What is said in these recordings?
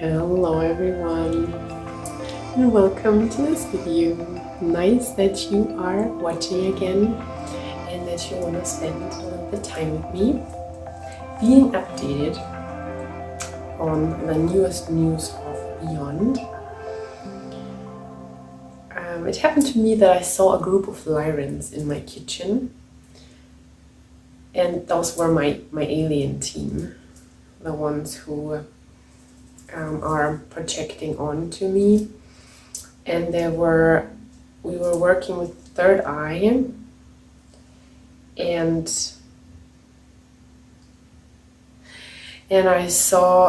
Hello everyone, and welcome to this video. Nice that you are watching again and that you want to spend a little bit of time with me, being updated on the newest news of Beyond. It happened to me that I saw a group of Lyrans in my kitchen, and those were my alien team, the ones who are projecting onto me, and we were working with third eye, and I saw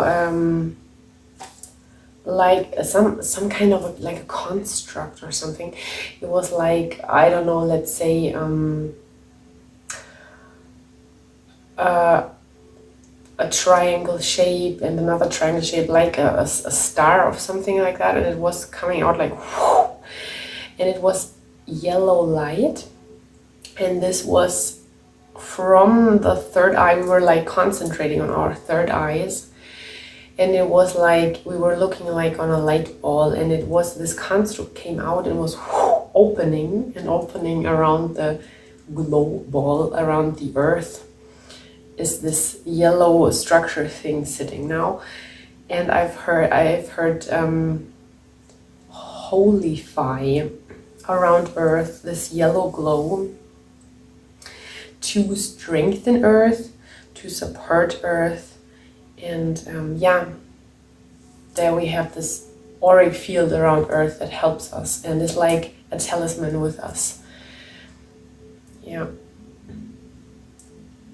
like some kind of like a construct or something. It was like, I don't know, let's say a triangle shape and another triangle shape, like a star or something like that, and it was coming out like whoo, and it was yellow light, and this was from the third eye. We were like concentrating on our third eyes, and it was like we were looking like on a light ball, and it was this construct came out and was whoo, opening around the glow ball around the earth. Is this yellow structure thing sitting now, and I've heard holy fire around Earth, this yellow glow to strengthen Earth, to support Earth, and there we have this auric field around Earth that helps us and is like a talisman with us.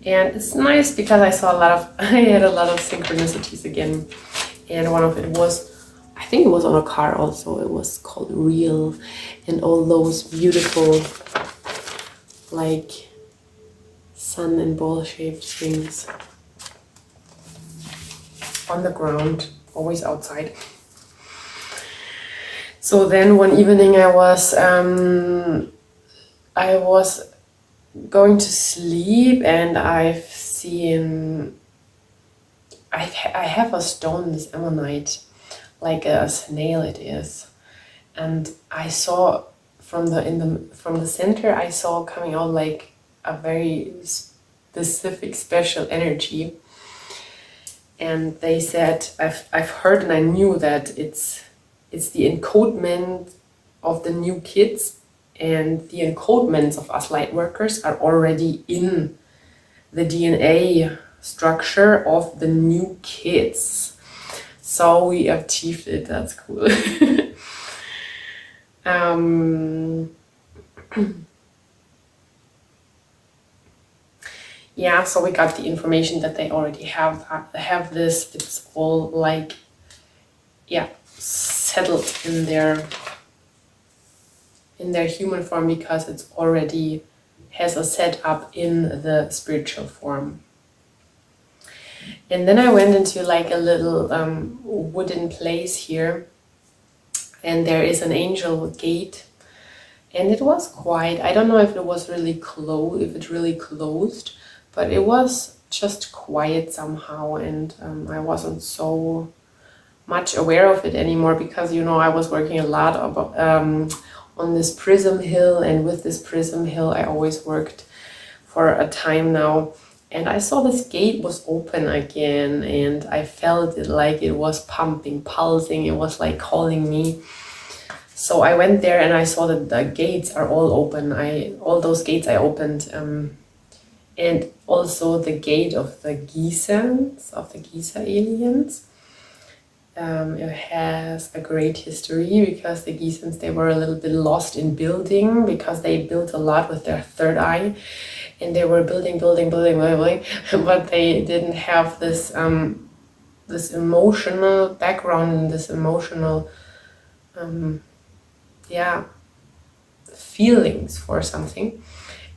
And it's nice because I had a lot of synchronicities again, and one of it was, I think it was on a car also, it was called Real, and all those beautiful like sun and ball shaped things on the ground, always outside. So then one evening I was going to sleep, and I have a stone, this ammonite, like a snail it is, and I saw from the center, I saw coming out like a very specific special energy, and they said, I've heard and I knew that it's the encodement of the new kids. And the encodements of us light workers are already in the DNA structure of the new kids. So we achieved it, that's cool. Yeah, so we got the information that they already have this. It's all like, settled in their human form, because it's already has a setup in the spiritual form. And then I went into like a little wooden place here, and there is an angel gate, and it was quiet. I don't know if it was really closed, but it was just quiet somehow, and I wasn't so much aware of it anymore, because I was working a lot about on this prism hill, and with this prism hill I always worked for a time now, and I saw this gate was open again, and I felt it like it was pulsing, it was like calling me. So I went there and I saw that the gates are all open. All those gates I opened, and also the gate of the Giza aliens. It has a great history, because the Gizans, they were a little bit lost in building, because they built a lot with their third eye, and they were building, but they didn't have this this emotional background and this emotional feelings for something.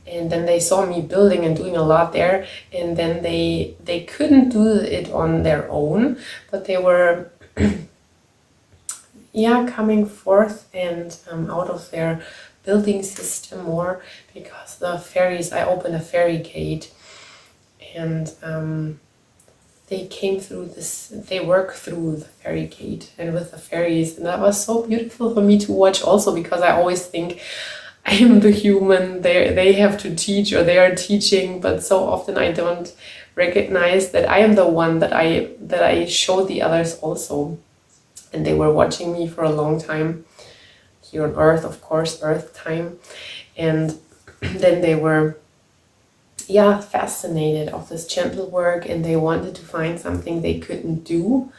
And then they saw me building and doing a lot there, and then they couldn't do it on their own, but they were coming forth and out of their building system more, because the fairies, I opened a fairy gate, and they came through this, they work through the fairy gate and with the fairies. And that was so beautiful for me to watch also, because I always think I am the human, they have to teach or they are teaching, but so often I don't recognize that I am the one that I show the others also. And they were watching me for a long time here on Earth, of course, Earth time. And then they were fascinated of this gentle work, and they wanted to find something they couldn't do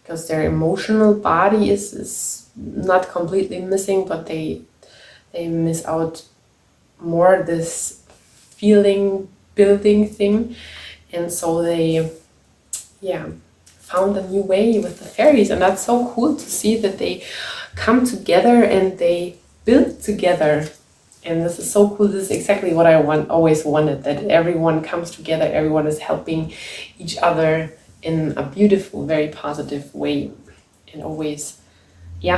because their emotional body is not completely missing, but they miss out more this feeling building thing. And so they found a new way with the fairies, and that's so cool to see that they come together and they build together. And this is so cool. This is exactly what I always wanted, that everyone comes together, everyone is helping each other in a beautiful, very positive way, and always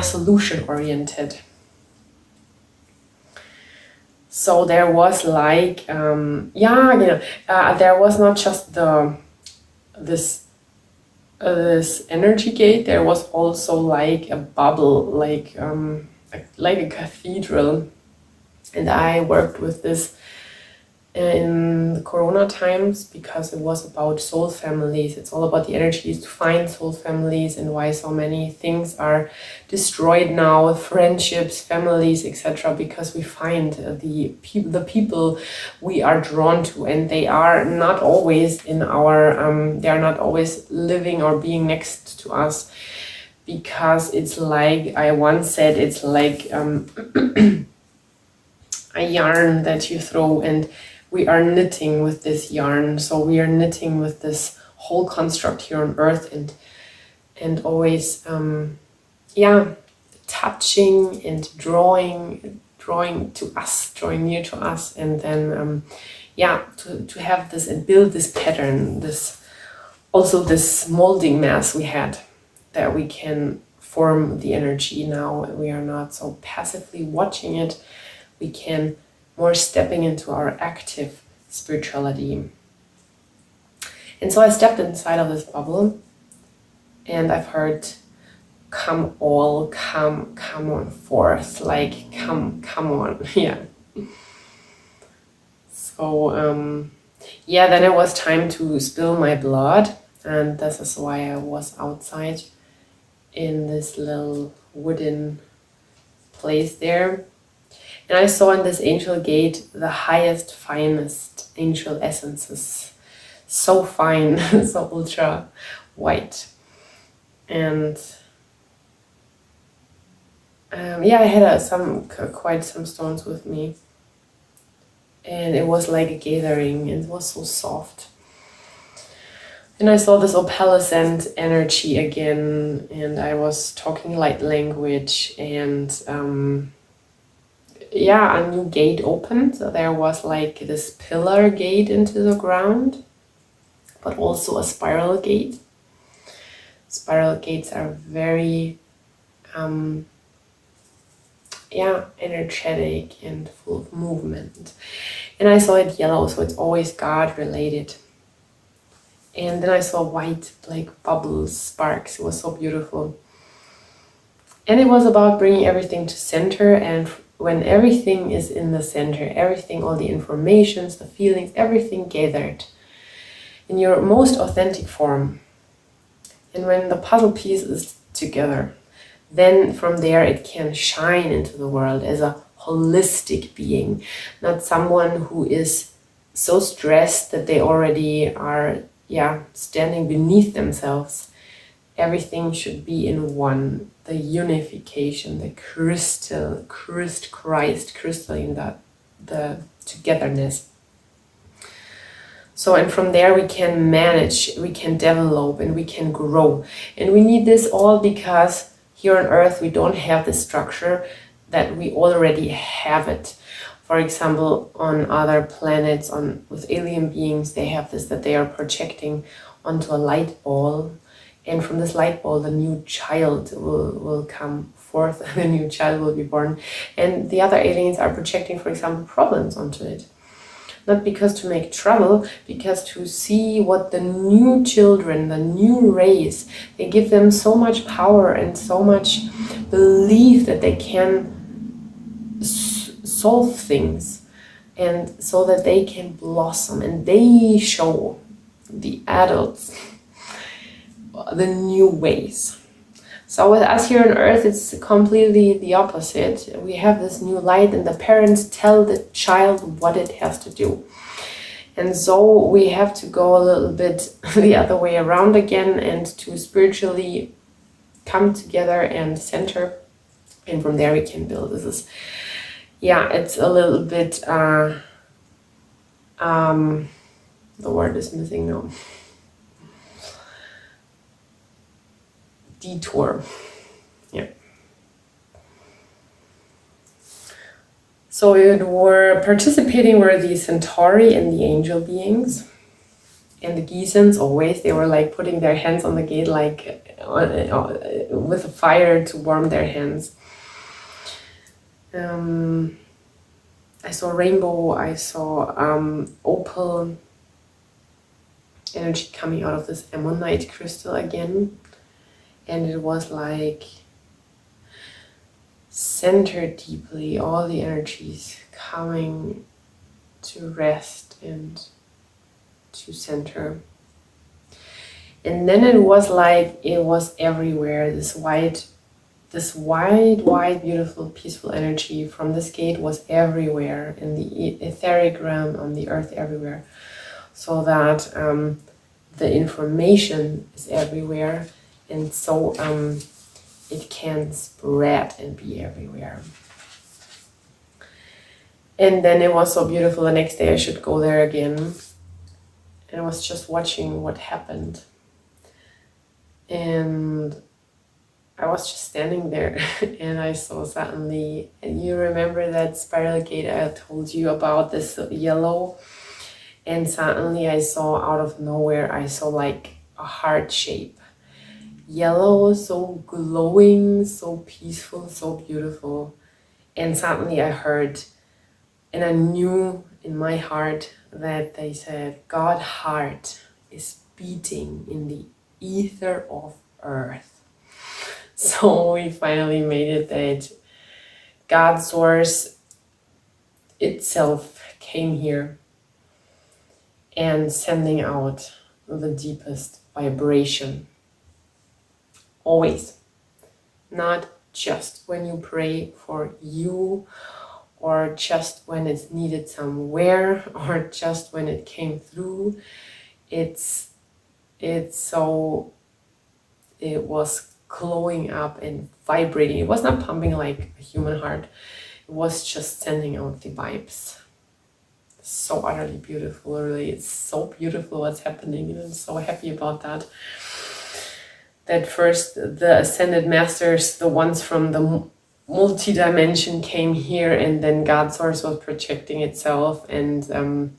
solution oriented. So there was like there was not just this energy gate, there was also like a bubble, like a cathedral. And I worked with this in the Corona times because it was about soul families. It's all about the energies to find soul families and why so many things are destroyed now, friendships, families, etc. Because we find the people we are drawn to, and they are not always in our they are not always living or being next to us, because it's like I once said, it's like a yarn that you throw, and we are knitting with this yarn. So we are knitting with this whole construct here on Earth, and always touching and drawing to us, drawing near to us, and then to have this and build this pattern, this molding mass we had, that we can form the energy now. We are not so passively watching it. We can more stepping into our active spirituality. And so I stepped inside of this bubble, and I've heard, come on forth, like come on, So then it was time to spill my blood, and this is why I was outside in this little wooden place there. And I saw in this angel gate the highest, finest angel essences. So fine, so ultra white. And I had quite some stones with me. And it was like a gathering, and it was so soft. And I saw this opalescent energy again, and I was talking light language, and a new gate opened. So there was like this pillar gate into the ground, but also a spiral gate. Spiral gates are very energetic and full of movement. And I saw it yellow, so it's always God related. And then I saw white, like bubbles, sparks. It was so beautiful. And it was about bringing everything to center, and when everything is in the center, everything, all the informations, the feelings, everything gathered in your most authentic form. And when the puzzle piece is together, then from there it can shine into the world as a holistic being, not someone who is so stressed that they already are standing beneath themselves. Everything should be in one, the unification, the crystalline, the togetherness. So, and from there we can manage, we can develop, and we can grow. And we need this all because here on Earth we don't have the structure that we already have it. For example, on other planets, with alien beings, they have this, that they are projecting onto a light ball. And from this light ball, the new child will come forth, the new child will be born. And the other aliens are projecting, for example, problems onto it. not because to make trouble, because to see what the new children, the new race, they give them so much power and so much belief that they can solve things, and so that they can blossom and they show the adults the new ways. So with us here on earth, it's completely the opposite. We have this new light and the parents tell the child what it has to do. And so we have to go a little bit the other way around again, and to spiritually come together and center. And from there we can build. This is, yeah, it's a little bit, the word is missing now. Detour. Yeah. So participating were the Centauri and the angel beings. And the Geesens, always, they were like putting their hands on the gate, like with a fire to warm their hands. I saw rainbow, I saw opal energy coming out of this ammonite crystal again. And it was like centered deeply, all the energies coming to rest and to center. And then it was like it was everywhere. This wide, beautiful, peaceful energy from this gate was everywhere, in the etheric realm, on the earth, everywhere. So that the information is everywhere. And so it can spread and be everywhere. And then it was so beautiful. The next day I should go there again. And I was just watching what happened. And I was just standing there and I saw suddenly, and you remember that spiral gate I told you about, this yellow? And suddenly I saw out of nowhere, I saw like a heart shape. Yellow, so glowing, so peaceful, so beautiful. And suddenly I heard, and I knew in my heart that they said, Godheart is beating in the ether of earth. So we finally made it that God Source itself came here and sending out the deepest vibration. Always. Not just when you pray for you, or just when it's needed somewhere, or just when it came through. It was glowing up and vibrating. It was not pumping like a human heart. It was just sending out the vibes. So utterly beautiful, really. It's so beautiful what's happening, and I'm so happy about that. That first the ascended masters, the ones from the multi-dimension, came here, and then God Source was projecting itself and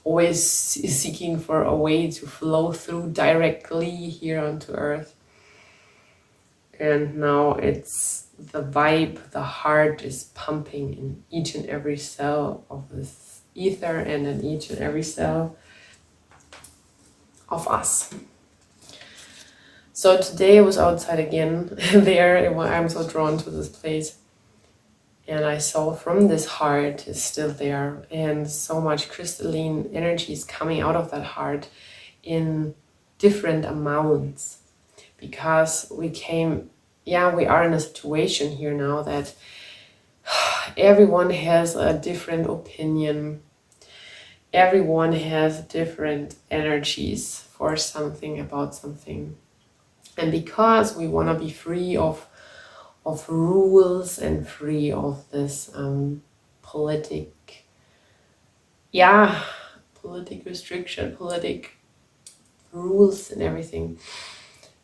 always seeking for a way to flow through directly here onto earth. And now it's the vibe, the heart is pumping in each and every cell of this ether, and in each and every cell of us. So today I was outside again, there, I'm so drawn to this place. And I saw from this heart is still there, and so much crystalline energy is coming out of that heart in different amounts. Because we are in a situation here now that everyone has a different opinion. Everyone has different energies for something, about something. And because we want to be free of rules and free of this politic restriction, politic rules and everything,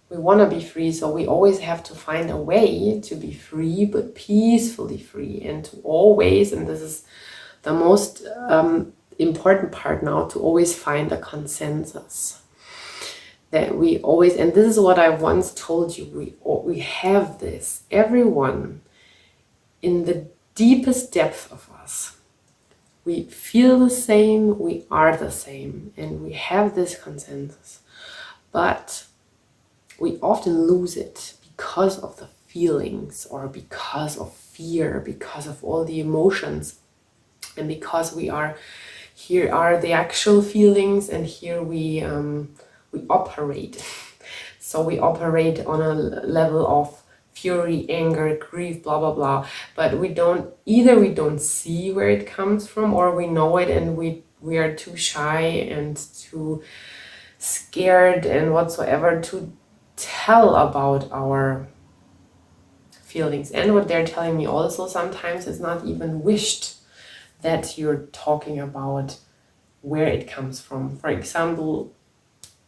we want to be free. So we always have to find a way to be free, but peacefully free, and to always, and this is the most important part now, to always find a consensus. That we always, and this is what I once told you, we have this, everyone in the deepest depth of us, we feel the same, we are the same, and we have this consensus. But we often lose it because of the feelings, or because of fear, because of all the emotions, and because here are the actual feelings, and here we operate. So we operate on a level of fury, anger, grief, blah blah blah, but we don't see where it comes from, or we know it and we are too shy and too scared and whatsoever to tell about our feelings. And what they're telling me also sometimes is not even wished that you're talking about where it comes from. For example,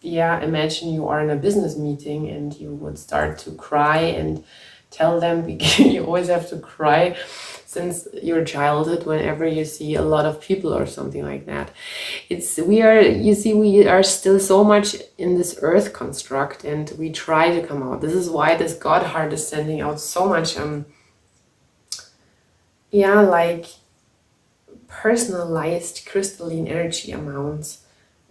imagine you are in a business meeting and you would start to cry and tell them, because you always have to cry since your childhood whenever you see a lot of people or something like that. We are still so much in this earth construct, and we try to come out. This is why this Godheart is sending out so much like personalized crystalline energy amounts,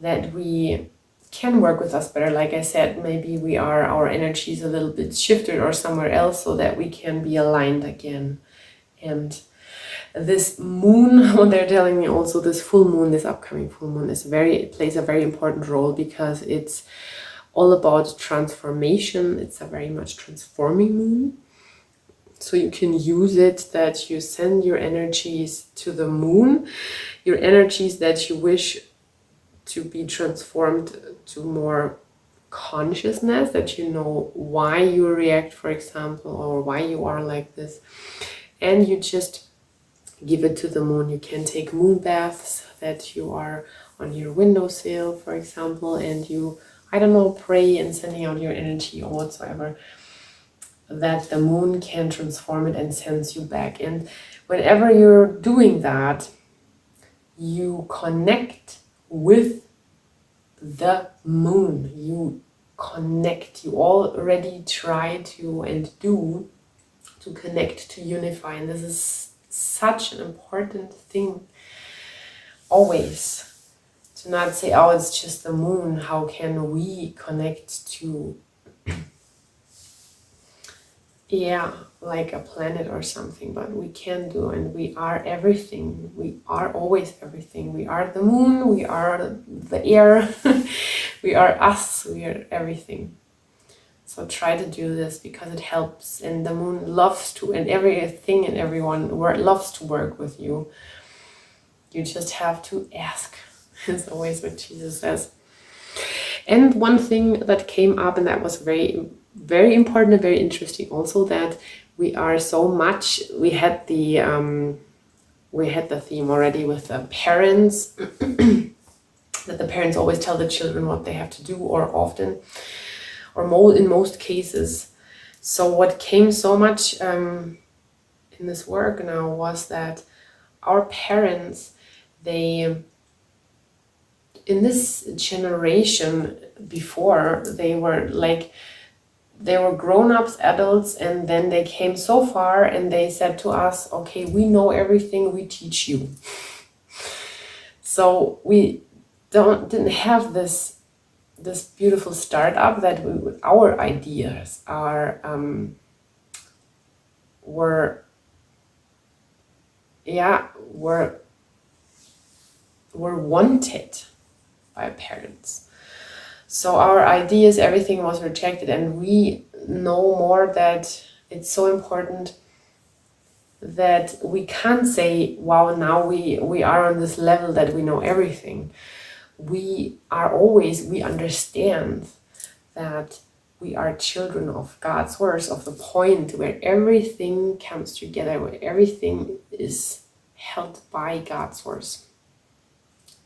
that we can work with us better. Like I said, maybe our energy is a little bit shifted or somewhere else, so that we can be aligned again. And this moon, what they're telling me also, this full moon, this upcoming full moon plays a very important role, because it's all about transformation. It's a very much transforming moon. So you can use it that you send your energies to the moon, your energies that you wish to be transformed to more consciousness, that you know why you react, for example, or why you are like this. And you just give it to the moon. You can take moon baths, that you are on your windowsill, for example, and you, pray and sending out your energy or whatsoever, that the moon can transform it and sends you back. And whenever you're doing that, you connect with the moon. You already try to and do to connect, to unify. And this is such an important thing always, to not say, oh, it's just the moon. How can we connect to like a planet or something? But we can do, and we are everything. We are always everything. We are the moon, we are the air, we are us, we are everything. So try to do this, because it helps, and the moon loves to, and everything and everyone loves to work with you. You just have to ask, is always what Jesus says. And one thing that came up, and that was very, very important and very interesting also, that we are so much, we had the theme already with the parents, that the parents always tell the children what they have to do, or often, or in most cases. So what came so much in this work now was that our parents, in this generation before, they were grown-ups, adults, and then they came so far and they said to us, okay, we know everything, we teach you. So we didn't have this beautiful startup that our ideas were wanted by parents. So our ideas, everything was rejected, and we know more that it's so important that we can't say, wow, now we are on this level that we know everything. We understand that we are children of God's words, of the point where everything comes together, where everything is held by God's words.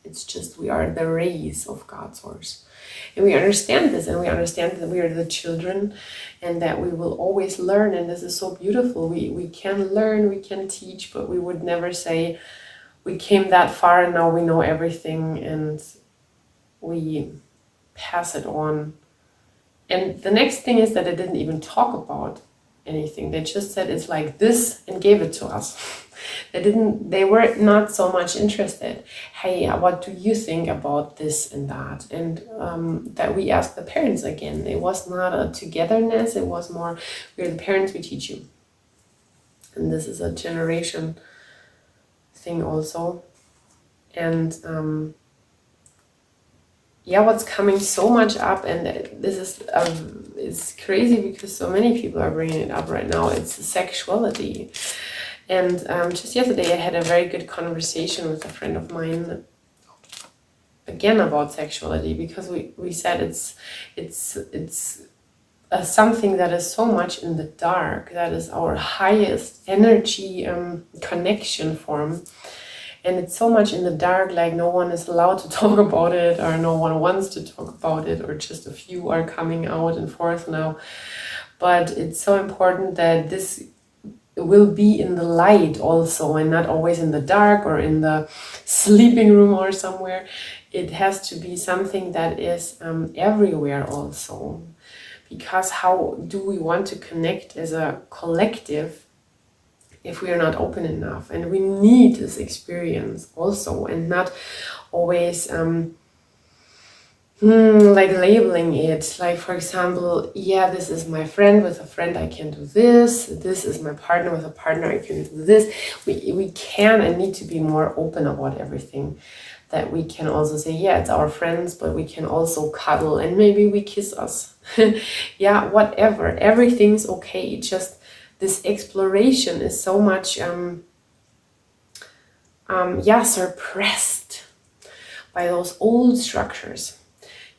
It's just, we are the rays of God's words. And we understand this, and we understand that we are the children, and that we will always learn. And this is so beautiful. We can learn, we can teach, but we would never say we came that far and now we know everything and we pass it on. And the next thing is that I didn't even talk about anything. They just said it's like this and gave it to us. They were not so much interested. Hey, what do you think about this and that? And that we asked the parents again. It was not a togetherness. It was more, we're the parents, we teach you. And this is a generation thing also. And yeah, what's coming so much up, and this is it's crazy because so many people are bringing it up right now. It's sexuality. And just yesterday I had a very good conversation with a friend of mine again about sexuality, because we said it's something that is so much in the dark, that is our highest energy connection form, and it's so much in the dark, like no one is allowed to talk about it, or no one wants to talk about it, or just a few are coming out and forth now. But it's so important that this will be in the light also, and not always in the dark or in the sleeping room or somewhere. It has to be something that is everywhere also, because how do we want to connect as a collective if we are not open enough? And we need this experience also, and not always like labeling it, like, for example, yeah, this is my friend, with a friend I can do this is my partner, with a partner I can do this. We can and need to be more open about everything, that we can also say, yeah, it's our friends, but we can also cuddle, and maybe we kiss us. Yeah, whatever, everything's okay. Just this exploration is so much suppressed by those old structures.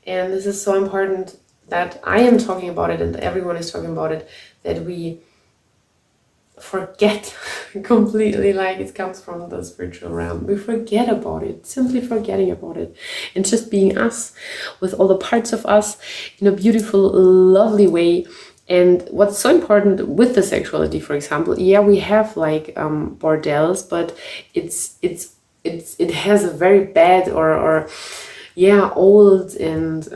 And this is so important that I am talking about it, and everyone is talking about it, that we forget completely, like it comes from the spiritual realm. We forget about it, simply forgetting about it, and just being us, with all the parts of us in a beautiful, lovely way. And what's so important with the sexuality, for example, yeah, we have like bordels, but it has a very bad or old and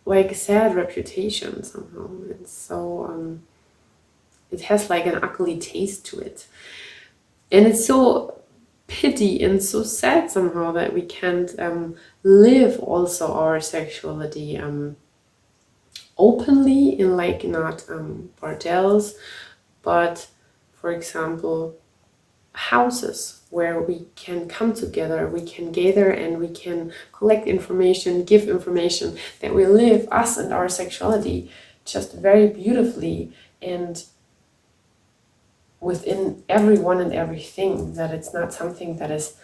like sad reputation somehow. It's so it has like an ugly taste to it, and it's so pity and so sad somehow that we can't live also our sexuality openly, in like not bordels, but for example houses where we can come together, we can gather, and we can collect information, give information, that we live us and our sexuality just very beautifully, and within everyone and everything, that it's not something that is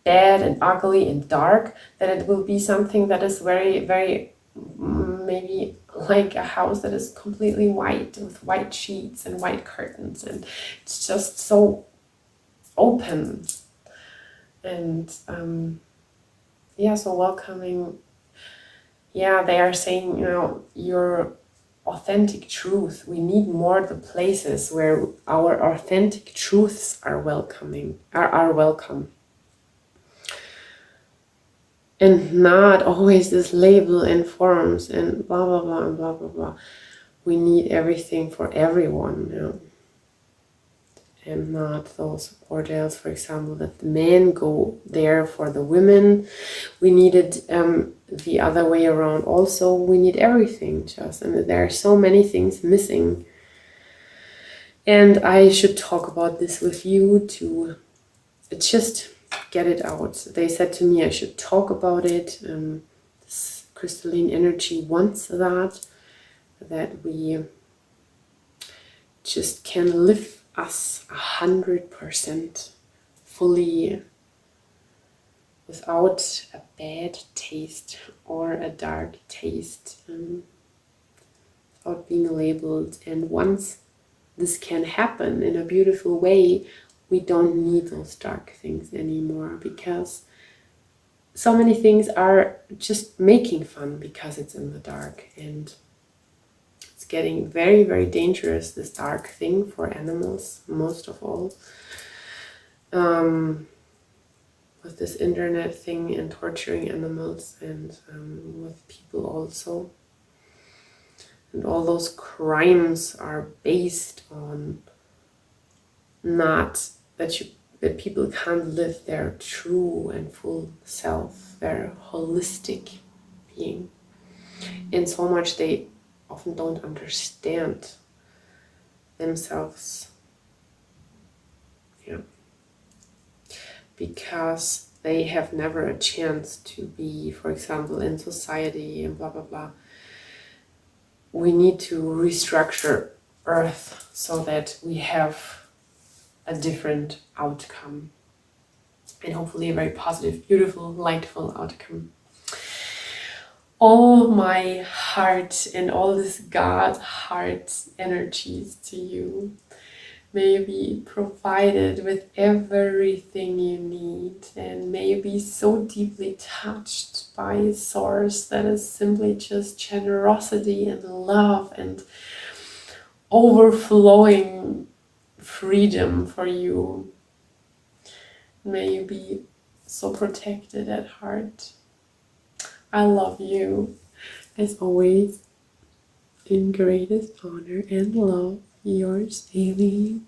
bad and ugly and dark, that it will be something that is very, very maybe like a house that is completely white, with white sheets and white curtains, and it's just so open and so welcoming. Yeah, they are saying, your authentic truth. We need more the places where our authentic truths are welcome, and not always this label and forms and blah blah blah and blah blah blah. We need everything for everyone, and not those bordels, for example, that the men go there for the women. We need it the other way around also. We need everything, just, and there are so many things missing. And I should talk about this with you to just get it out. They said to me I should talk about it. This crystalline energy wants that we just can live us 100% fully, without a bad taste or a dark taste, without being labeled. And once this can happen in a beautiful way, we don't need those dark things anymore, because so many things are just making fun because it's in the dark, and it's getting very, very dangerous, this dark thing, for animals most of all, with this internet thing and torturing animals, and with people also. And all those crimes are based on not that people can't live their true and full self, their holistic being. And so much they often don't understand themselves. Yeah. Because they have never a chance to be, for example, in society and blah, blah, blah. We need to restructure Earth so that we have a different outcome. And hopefully a very positive, beautiful, lightful outcome. All my heart and all this Godheart energies to you. May you be provided with everything you need, and may you be so deeply touched by a source that is simply just generosity and love and overflowing freedom for you. May you be so protected at heart. I love you, as always, in greatest honor and love, yours, Haley.